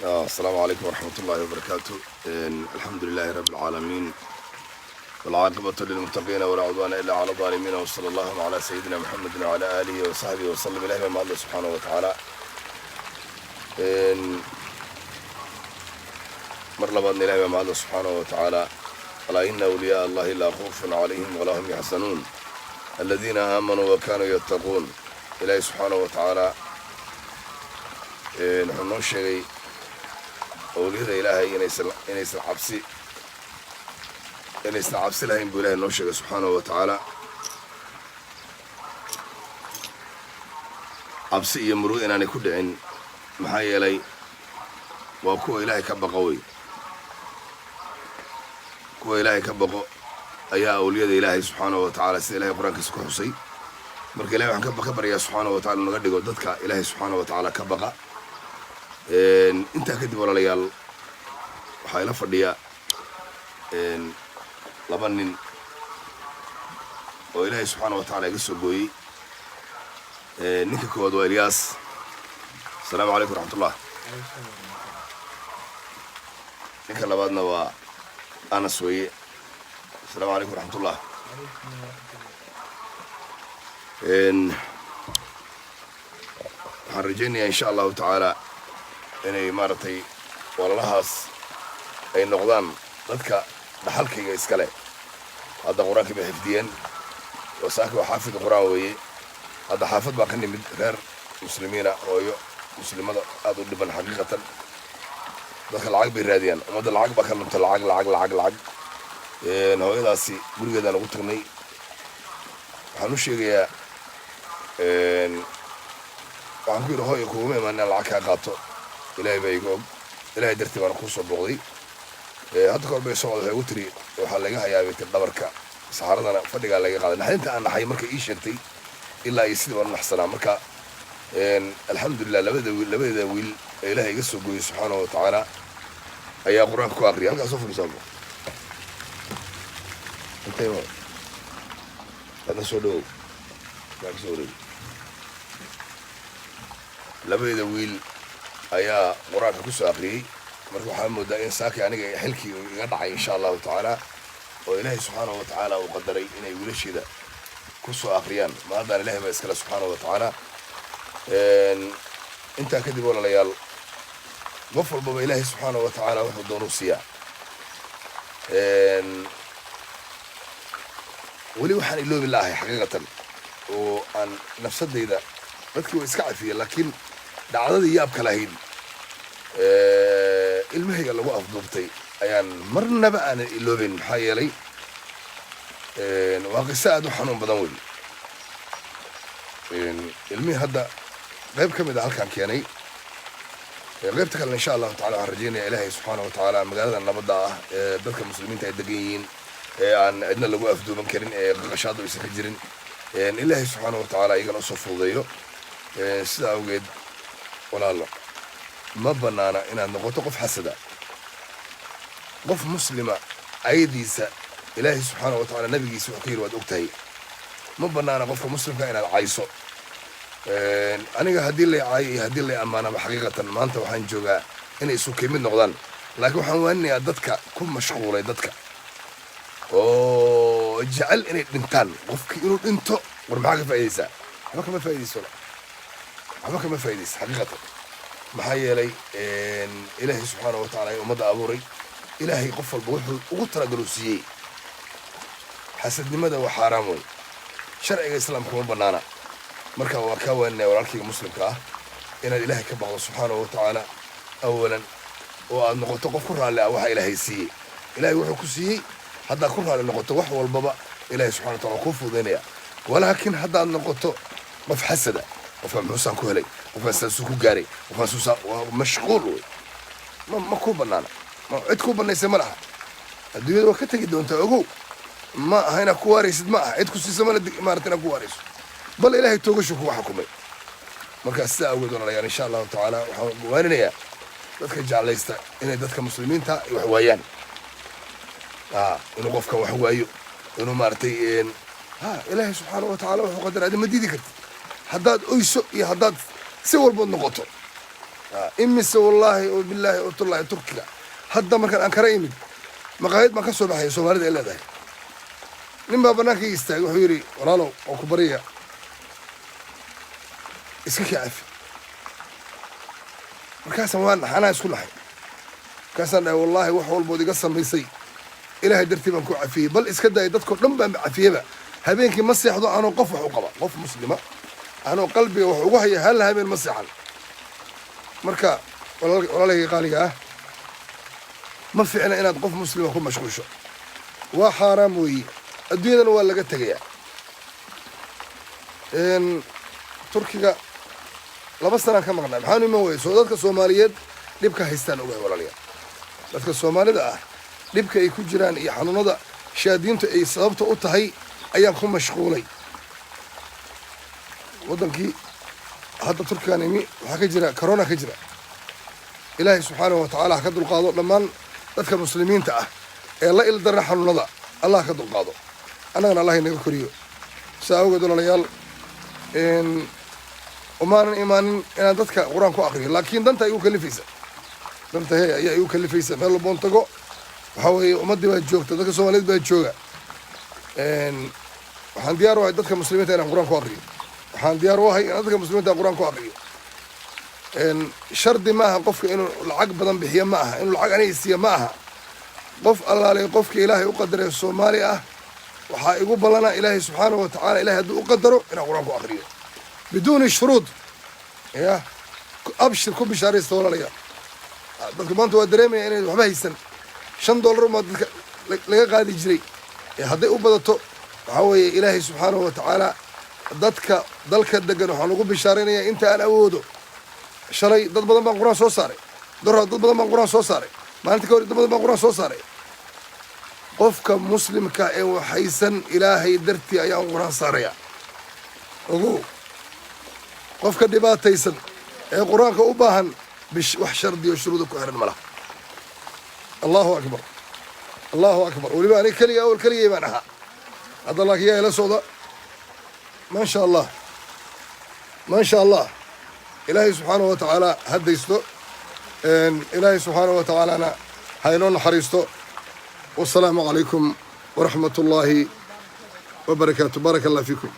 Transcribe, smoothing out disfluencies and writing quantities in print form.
السلام عليكم ورحمة الله وبركاته. الحمد لله رب العالمين والعاقبة للمتقين ولا عدوان إلا على الظالمين، وصلى الله على سيدنا محمد وعلى آله وصحبه وسلم. إلهي مع الله سبحانه وتعالى مر لبادنا إلهي مع الله سبحانه وتعالى ألا إن أولياء الله لا خوف عليهم ولا هم يحزنون الذين آمنوا وكانوا يتقون. إلهي سبحانه وتعالى نحن نشغي أولياء إلهي inaysan cabsi lahayn buu ilaahay noo sheegay subxaanahu wa tacaala. cabsi iyo murug inaanay ku dhicin, maxaa yeelay waa kuwa ilaahay ka baqo wey. kuwa ilaahay ka baqo ayaa awliyada ilaahay subxaanahu wa tacaala sida ilahay qur-aankiisa ku xusay. marka ilahay waxaan ka baryaa subxaanahu wa taala naga dhigo dadka ilaahay subxaanahu wa tacaala ka baqa. intaa kadib walaalayaal waxaa ila fadhiya laba nin oo ilaahay subxaanahu wa tacaala iga soo gooyey. ninka koowaad waa Ilyaas. asalaamu calaykum waraxmatullah. ninka labaadna waa Anas weye. asalaamu calaykum waraxmatullah. waxaan rajaynayaa insha allahu tacaala inay maaragtay walalahaas ay noqdaan dadka dhaxalkayga iskale. hadda qur-aankii bay xifdiyeen, wasaaki waa xaafid qur-aan weeye. hadda xaafad baa ka nimid reer muslimiina, hooyo muslimada aad u dhiban xaqiiqatan. dadka lacag bay raadiyaan, ummadda lacag baa ka lunta, lacag. hooyadaasi gurigeedaan ugu tagnay. waxaan u sheegayaa waxaan ku yidhi hooyo kuguma imaan inaan lacag kaa qaato, ilaahay baa iga og, ilaahay dartii baana kuu soo booqday. hadda kahor bay soo wada waxay ugu tiri waxaa laga hayaabay tir dhabarka saxaradana fadhigaa laga qaaday. naxdinta aan naxay markay ii sheegtay ilaa iyo sidii baan u naxsanaa. marka alxamdulilah labada wiil ee ilaahay iga soo gooyey subxaanahu wa tacaala ayaa qur-aanka ku aqriyay. halkaas soo fadhiisaabo adna soo dhawow yaa ka soo wareegi. labada wiil ayaa qur-aanka ku soo aqriyey. marka waxaa moodaa in saaki aniga xilkii iga dhacay insha allahu tacaala, oo ilaahay subxaanahu wa tacaala uu qadaray inay wiilasheeda ku soo aqriyaan. ma haddaan ilahay baa iskale subxaanahu wa tacaala. intaa kadib walaalayaal qof walbaba ilaahay subxaanahu wa tacaala wuxuu doonuu siiyaa. weli waxaan iloobi la'ahay xaqiiqatan oo aan nafsadayda dadkii waa iska cafiyeen, laakiin dhacdadii yaabka lahayd ilmahayga lagu afduubtay ayaan marnaba aanan iloobayn. maxaa yeelay waa qiso aad u xanuun badan wey. ilmihii hadda qayb ka mid a halkaan keenay, qaybta kalena insha allahu tacala waxaan rajaynaya ilaahay subxaanahu wa tacaala magaalada nabadda ah ee dadka muslimiinta ay degan yihiin, ee aan cidna lagu afduuban karin, ee qaqashaadu aysan ka jirin, ilaahay subxaanahu wa tacaala iyagana usoo fududeeyo. sidaa awgeed walaalo ma bannaana inaad noqoto qof xasada. qof muslima ayadiisa ilaahay subxaanahu wa tacaala nabigiisa wuxuu ka yidhi waad og tahay. ma bannaana qofka muslimka inaad cayso. aniga haddii lay caayo iyo haddii lay ammaanaba xaqiiqatan maanta waxaan joogaa inay isu kimid noqdaan. laakiin waxaan waaninayaa dadka ku mashquulay dadka oo jecel inay dhintaan. qofkii inuu dhinto war maxaa ka faa'idaysaa? waxba kama faa'idayso, waxba kama faa'idaysa xaqiiqatan. maxaa yeelay ilaahay subxaanahu wa tacaala ee ummadda abuuray, ilaahay qof walba wuxuu ugu talagaluu siiyey. xasadnimada waa xaaraam wey, sharciga islaamka ma bannaana. marka waa kaa waaninaya walaalkayga muslimka ah inaad ilaahay ka baqdo subxaanahu wa tacaala awalan, oo aad noqoto qof ku raalli ah waxa ilaahay siiyey. ilaahay wuxuu ku siiyey haddaad ku raalli noqoto wax walbaba ilaahay subxana wa taala waa kuu fududaynaya. walaakiin haddaad noqoto qof xasada, qofkaan muxuusaan ku helay, qofkaan saasuu ku gaaray, qofkaan suusaa, waa mashquul wey. ma kuu bannaana, cid kuu bannaysa ma laha. adduunyada waa ka tegi doontaa ogow. ma aha inaad ku waaraysid, ma aha cid ku siisa mana maarata inaad ku waarayso, bal ilaahay toogashu kuga xukumay. markaas sidaa awgeed walaalayaal insha allahu tacaala waxaan waaninayaa dadka jeclaysta inay dadka muslimiinta ay wax waayaan. inuu qofkan wax waayo, inuu maaragtay ilaahay subxaanahu wa tacaala wuxuu qadaray adi ma diidi kartid. haddaad oyso iyo haddaad si walbood noqoto imise wallaahi oo bilaahi oo tullaahi turkiga hadda markaan aan kala imid maqaayad baan ka soo baxaya soomaalida ay leedahay nin baa bannaanka ii istaagay wuxuu yidhi walaalow oo ku barya iska kaafi markaasaan waan anaa isku naxay markaasaan dhahay wallaahi wax walbood iga samaysay ilaahay dartii baan ku cafiyey bal iska daaya dadkao dhan baan cafiyeba habeenkii ma seexdo anoo qof wax u qaba qof muslima anoo qalbiga wax ugu haya hal habeen ma seexan marka walaalahayga qaaliga ah ma fiicna inaad qof muslima ku mashquusho waa xaaraam weeye adduunyadana waa laga tegayaa turkiga 2 sanaan ka maqnaa maxaan iman weye soo dadka soomaaliyeed dhibka haystaan ogahay walaalayaal dadka soomaalida ah dhibka ay ku jiraan iyo xanuunada shaadiintu ay sababta u tahay ayaan ku mashquulay waddankii hadda turkigan imi waxaa ka jira corona ka jira ilaahay subxaanahu watacaala ha ka dulqaado dhammaan dadka muslimiinta ah ee la ildarra xanuunada allah ka dulqaado annagana allah inaga koriyo saa awgeed walaalayaal umaanan imaanin inaan dadka qur-aan ku akriyo laakiin danta igu kalifaysa danta ayaa igu kalifaysa meel walboon tago waxaa weeye ummaddii baa joogta dadka soomaaliyeed baa jooga waxaan diyaar u ahay dadka muslimiinta inaan qur-aan ku akriyo waxaan diyaar u ahay inaan dadka muslimiinta qur-aan ku akriyo shardi ma aha qofka inuu lacag badan bixiyo ma aha inuu lacag aniga siiya ma aha qof allaalay qofka ilaahay u qadaray soomaali ah waxaa igu ballana ilaahay subxaanahu watacaala ilahay hadduu u qadaro inaan qur-aan ku akriyo biduuni shuruud ya abshir ku bishaaraysta walaalayaal dadku maanta waa dareemaya inay waxba haysan $5 umaa dadka laga qaadi jiray hadday u badato waxaa weeye ilaahay subxaanahu watacaala dadka dalka degan waxaan ugu bishaaraynayaa inta aan awoodo shalay dad badan baan qur-aan soo saaray dad badan baan qur-aan soo saaray maalinta ka hor dad badan baan qur-aan soo saaray qofka muslimka ee waxaysan ilaahay dartii ayaan qur-aan saaraya ogow qofka dhibaataysan ee qur-aanka u baahan wax shardiyo shuruuda ku xiran ma laha allahu akbar allahu akbar weliba aniga keliga awal keligay baan ahaa hadda laakiin yaa ila socda maasha allah maasha allah ilaahay subxaanahu watacaala haddaysto ilaahay subxaanahu watacaalana ha inoo naxariisto wasalaamu calaykum waraxmat ullaahi wabarakaatu baaraka allah fiikum